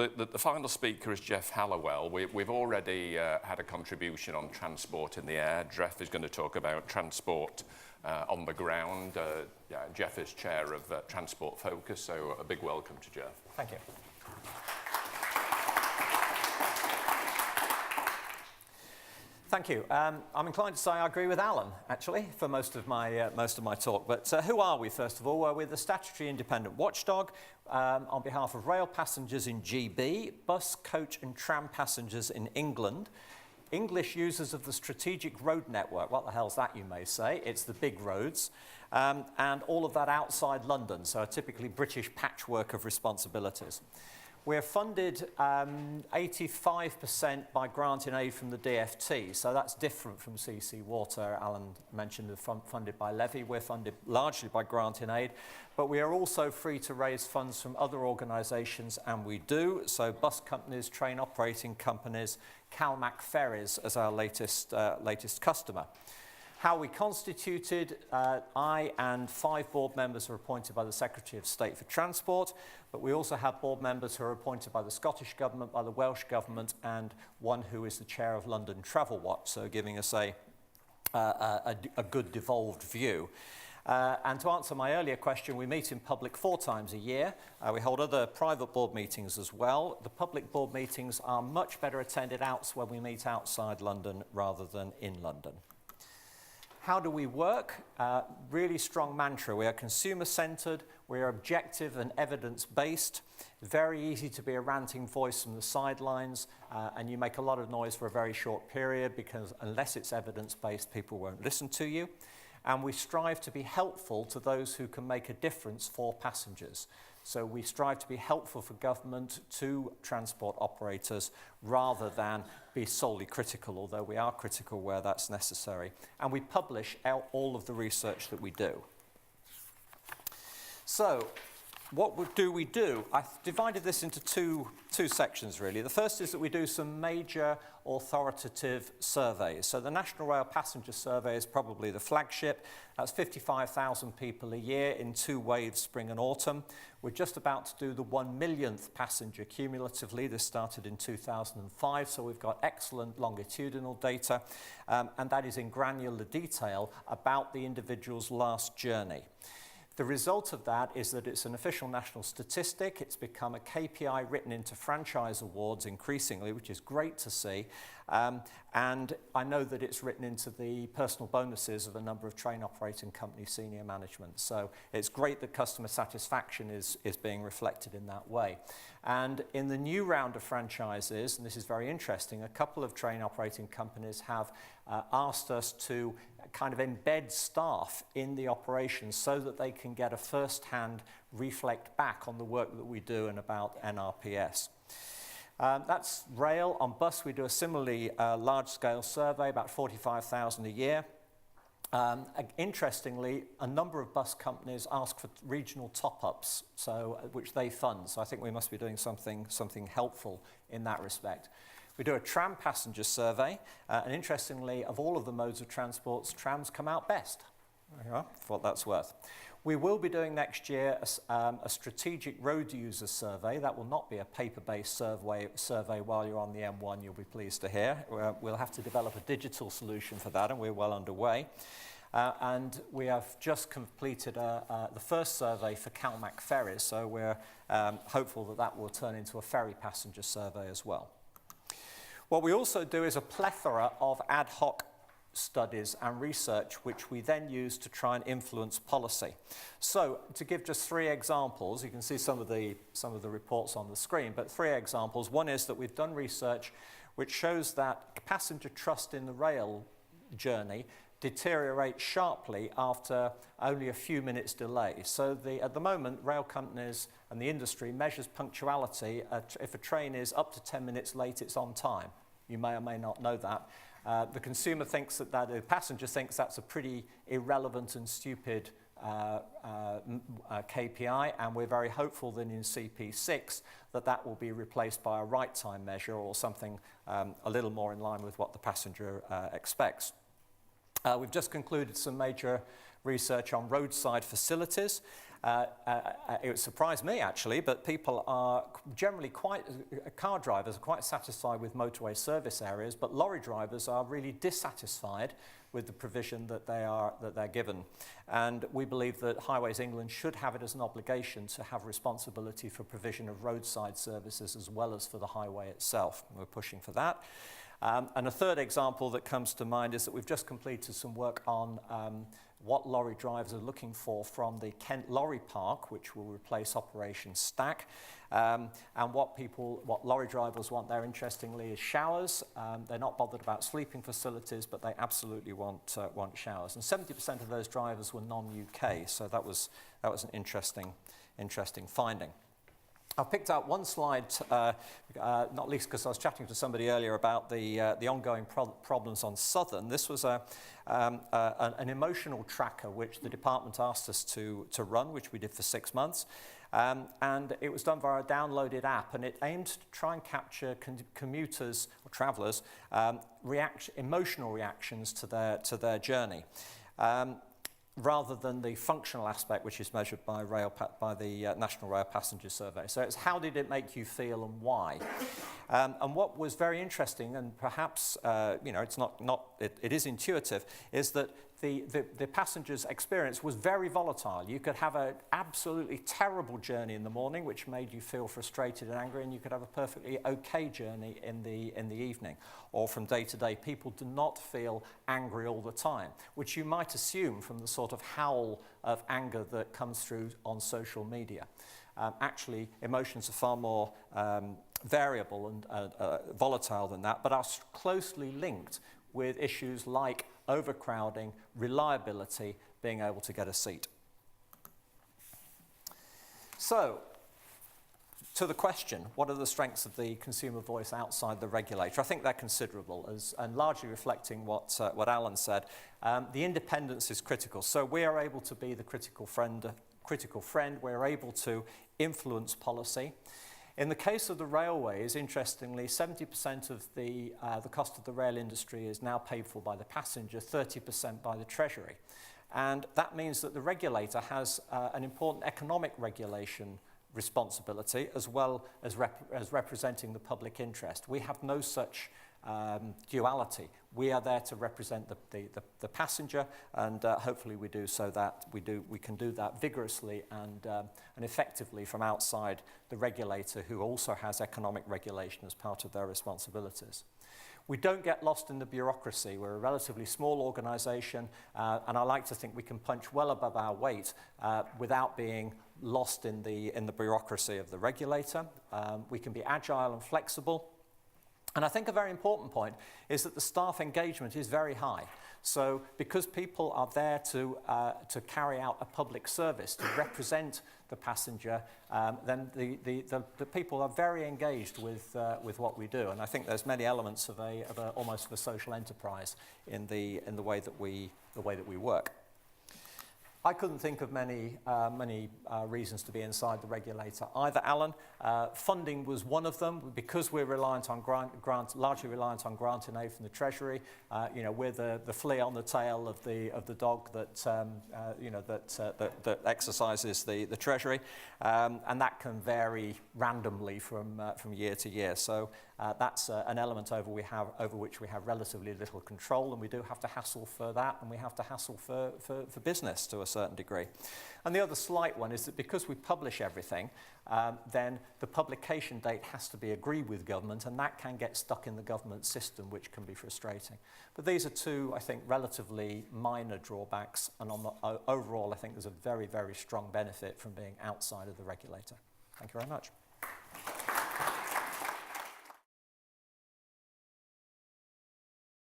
the final speaker is Jeff Halliwell. We've already had a contribution on transport in the air. Jeff is going to talk about transport on the ground. Jeff is chair of Transport Focus, so a big welcome to Jeff. Thank you. Thank you. I'm inclined to say I agree with Alan, actually, for most of my talk. But who are we, first of all? Well, we're the statutory independent watchdog on behalf of rail passengers in GB, bus, coach and tram passengers in England, English users of the strategic road network. What the hell's that, you may say? It's the big roads. And all of that outside London, so a typically British patchwork of responsibilities. We're funded 85% by grant and aid from the DfT, so that's different from CC Water. Alan mentioned the funded by levy. We're funded largely by grant and aid, but we are also free to raise funds from other organisations, and we do. So bus companies, train operating companies, CalMac Ferries as our latest customer. How we constituted, I and 5 board members are appointed by the Secretary of State for Transport, but we also have board members who are appointed by the Scottish Government, by the Welsh Government, and one who is the chair of London Travel Watch, so giving us a good devolved view. And to answer my earlier question, we meet in public 4 times a year. We hold other private board meetings as well. The public board meetings are much better attended when we meet outside London rather than in London. How do we work? Really strong mantra. We are consumer-centred, we are objective and evidence-based, very easy to be a ranting voice from the sidelines, and you make a lot of noise for a very short period because unless it's evidence-based, people won't listen to you. And we strive to be helpful to those who can make a difference for passengers. So we strive to be helpful for government to transport operators rather than be solely critical, although we are critical where that's necessary. And we publish out all of the research that we do. So what do we do? I've divided this into two sections, really. The first is that we do some major authoritative surveys. So the National Rail Passenger Survey is probably the flagship. That's 55,000 people a year in 2 waves, spring and autumn. We're just about to do the 1 millionth passenger cumulatively. This started in 2005, so we've got excellent longitudinal data, and that is in granular detail about the individual's last journey. The result of that is that it's an official national statistic. It's become a KPI written into franchise awards increasingly, which is great to see. And I know that it's written into the personal bonuses of a number of train operating company senior management. So it's great that customer satisfaction is being reflected in that way. And in the new round of franchises, and this is very interesting, a couple of train operating companies have asked us to kind of embed staff in the operations so that they can get a first-hand reflect back on the work that we do and about NRPS. That's rail. On bus, we do a similarly large-scale survey, about 45,000 a year. Interestingly, a number of bus companies ask for regional top-ups, which they fund. So I think we must be doing something helpful in that respect. We do a tram passenger survey, and interestingly, of all of the modes of transport, trams come out best, for what that's worth. We will be doing next year a strategic road user survey. That will not be a paper-based survey while you're on the M1, you'll be pleased to hear. We'll have to develop a digital solution for that, and we're well underway. And we have just completed the first survey for CalMac Ferries, so we're hopeful that that will turn into a ferry passenger survey as well. What we also do is a plethora of ad hoc studies and research, which we then use to try and influence policy. So, to give just 3 examples, you can see some of the reports on the screen, but 3 examples. One is that we've done research which shows that passenger trust in the rail journey deteriorates sharply after only a few minutes delay. So at the moment, rail companies and the industry measures punctuality. If a train is up to 10 minutes late, it's on time. You may or may not know that. The consumer thinks the passenger thinks that's a pretty irrelevant and stupid KPI, and we're very hopeful that in CP6 that will be replaced by a right time measure or something a little more in line with what the passenger expects. We've just concluded some major research on roadside facilities. It surprised me actually, but people are generally car drivers are quite satisfied with motorway service areas, but lorry drivers are really dissatisfied with the provision that they're given. And we believe that Highways England should have it as an obligation to have responsibility for provision of roadside services as well as for the highway itself. We're pushing for that. And a third example that comes to mind is that we've just completed some work on what lorry drivers are looking for from the Kent Lorry Park, which will replace Operation Stack. And what lorry drivers want there, interestingly, is showers. They're not bothered about sleeping facilities, but they absolutely want showers. And 70% of those drivers were non-UK, so that was an interesting finding. I've picked out one slide, not least because I was chatting to somebody earlier about the ongoing problems on Southern. This was an emotional tracker which the department asked us to run, which we did for 6 months. And it was done via a downloaded app, and it aimed to try and capture commuters or travellers' emotional reactions to their journey. Rather than the functional aspect, which is measured by the National Rail Passenger Survey. So it's how did it make you feel and why? And what was very interesting, and perhaps it's it is intuitive, is that the passenger's experience was very volatile. You could have an absolutely terrible journey in the morning, which made you feel frustrated and angry, and you could have a perfectly okay journey in the evening. Or from day to day, people do not feel angry all the time, which you might assume from the sort of howl of anger that comes through on social media. Actually, emotions are far more variable and volatile than that, but are closely linked with issues like overcrowding, reliability, being able to get a seat. So, to the question, what are the strengths of the consumer voice outside the regulator? I think they're considerable, and largely reflecting what Alan said. The independence is critical, so we are able to be the critical friend. We're able to influence policy. In the case of the railways, interestingly, 70% of the cost of the rail industry is now paid for by the passenger, 30% by the Treasury. And that means that the regulator has an important economic regulation responsibility as well as representing the public interest. We have no such duality. We are there to represent the passenger, and hopefully we can do that vigorously and effectively from outside the regulator, who also has economic regulation as part of their responsibilities. We don't get lost in the bureaucracy. We're a relatively small organisation, and I like to think we can punch well above our weight without being lost in the bureaucracy of the regulator. We can be agile and flexible. And I think a very important point is that the staff engagement is very high. So because people are there to carry out a public service, to represent the passenger, then the people are very engaged with what we do. And I think there's many elements of almost of a social enterprise in the way that we work. I couldn't think of many reasons to be inside the regulator either, Alan. Funding was one of them. Because we're reliant on largely reliant on grant and aid from the Treasury. We're the flea on the tail of the dog that exercises the Treasury, and that can vary randomly from year to year. So that's an element over which we have relatively little control, and we do have to hassle for that, and we have to hassle for business to a certain degree. And the other slight one is that because we publish everything, then the publication date has to be agreed with government, and that can get stuck in the government system, which can be frustrating. But these are two, I think, relatively minor drawbacks, and overall, I think there's a very, very strong benefit from being outside of the regulator. Thank you very much.